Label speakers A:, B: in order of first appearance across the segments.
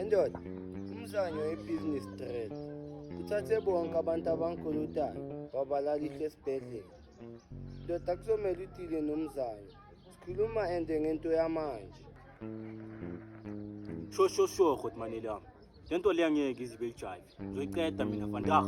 A: Indoda, umzanyo we-business threat. Uthathe bonke abantu abangikhulutayo, wabalalisha esibhedlela. Ndoda kuzomele udile nomzanyo. Sikhuluma ende ngento yamanje.
B: Sho, God maneli yami. Lento le angeke izibe ijive. Ngizoyiqeda mina vandag.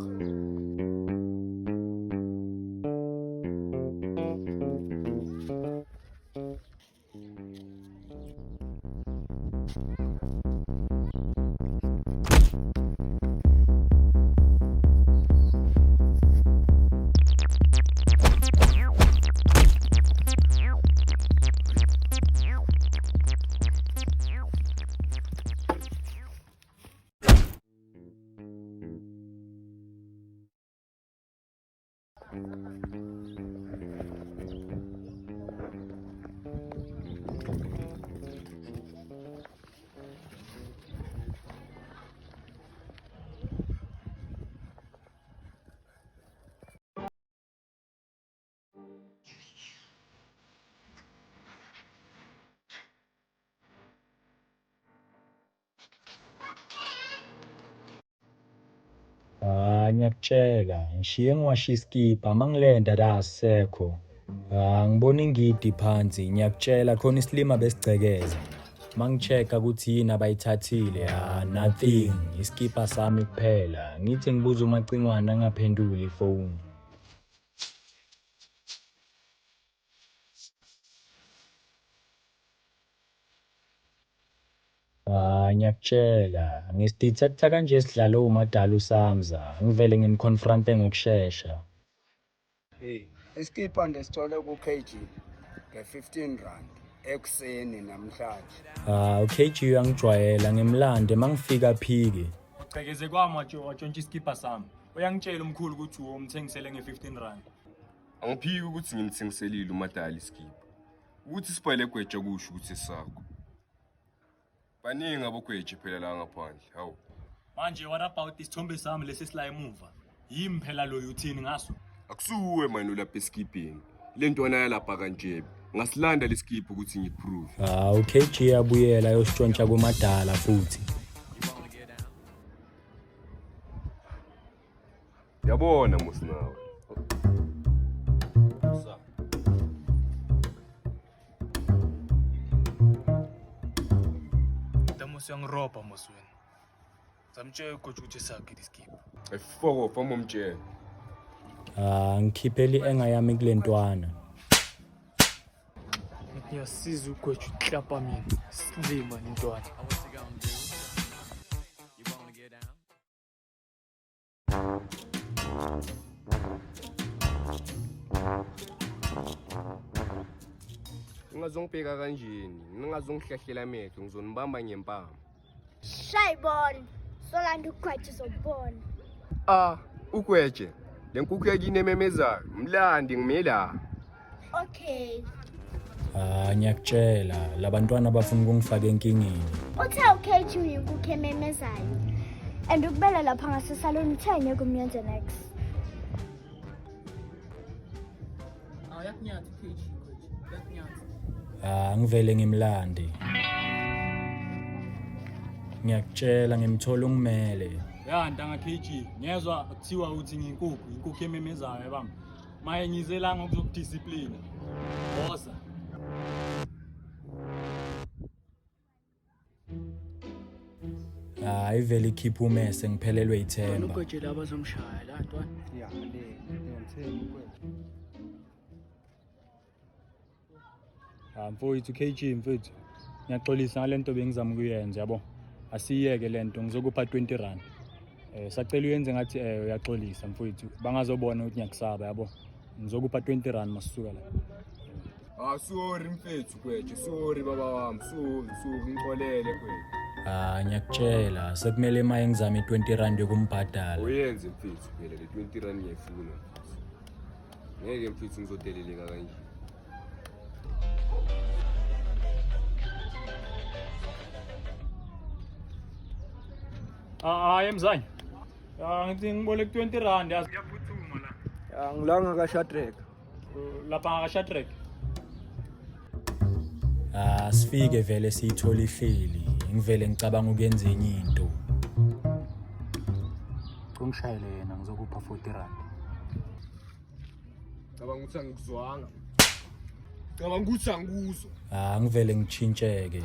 C: Ngiyakutshela ngishiye ngiwasha iskipa mangilenda la asisekho. Ngibona ingidi phansi ngiyakutshela khona isilima besigcekeza. Mangichecka ukuthi yini abayithathile nothing iskipa sami kuphela. Ngithi ngibuza umacingwane angaphenduli ifoni. Ngiyakutshela ngisidithatha kanje sidlalo umadala uSamza ngivele ngimconfronte ngokusheshsha.
A: Hey, iskipa ngesithole ku-KG nge-R15 ekuseni namhlanje.
C: UKG uyangijwayela ngimlande mangifika phiki.
D: Cekeze kwami watshontsha iskipa sami. Uyangitshela umkhulu ukuthi umthengisele nge-R15.
E: Angiphiki ukuthi ngimthengiselile umadala iskipa. Ukuthi siphele gweja kusho ukuthi sakho. Baningi abogweje phela la ngaphandle. Hawu.
D: Manje what about isithombe sami lesi sila emuva? Yimi phela lo uthini ngaso?
E: Akusuwe manje lapha eskipini. Le ntwana yalapha kanje. Ngasilanda leskipa ukuthi ngiprove.
C: UKG abuyela yositshontsha kumadala futhi.
E: Yabona musinawe.
D: Uyangiroba mosweni. Samtshela ugogo ukuthi sakhe iskipa.
E: Efoko fama umtshela.
C: Ngikhipheli engayami kule ntwana.
D: Ngiyasiza ugogo uhlapa mina. Silima intwana.
E: Ngingazongibheka kanjeni, ngingazongihlahlela amehlo, ngizonibamba ngempama.
F: Shayibona, solanda ugweje uzobona.
E: Ugweje, le nkukhu yakini ememezayo, mlandi ngimela.
F: Okay.
C: Ngiyakutshela, labantwana bafuna ukungifaka enkingeni.
F: Uthe uKG uyinkukhu ememezayo. And ukubela lapha ngasesaloni uthenye kumyenze next.
D: Yakunyathi KG.
C: Ngivele ngimlande. Ngiyakutshela ngimthola ungimele.
D: Ntanga KG, ngezwe kuthiwa uthi inkukhu ememezayo yabami. Maye ngizelanga ukuzokudiscipline. Bosa.
C: Ivele ikhipha umese ngiphelelwe ithemba.
D: Ugoje laba bazomshaya la ntwana.
A: Ya, ngiyamthemba ukwethu.
D: Mfowethu KG mfowethu. Ngiyaxolisa ngalento bengizama ukuyenza yabo. Asiyeke lento ngizokupha R20. Sacela uyenze ngathi uyaxolisa mfowethu. Bangazobona ukuthi ngiyakusaba yabo. Ngizokupha R20 masisuka la.
E: Sorry mfethu gweje, sorry baba wami, sorry ngixolele gweje.
C: Ngiyakutshela sekumele maye ngizame R20 yokumbhadala.
E: Uyenze mfethu phela le R20 ngiyifuna. Ngeke mfethu ngizodeleleka kanje.
D: Emzanyi. Ngithi ngiboleka R20 yazi ngiyaphuthuma la.
A: Ngilanga kaShadrack.
D: Lapha ngakashadrack.
C: Sifike vele siyithola ihleli. ngivele ngicabanga ukuyenza enye into.
D: Ngishayele yena ngizokupha 40 rand.
E: Cabanga ukuthi angikuzwanga. Cabanga ukuthi angikuzwa.
C: Ngivele ngitshintsheke.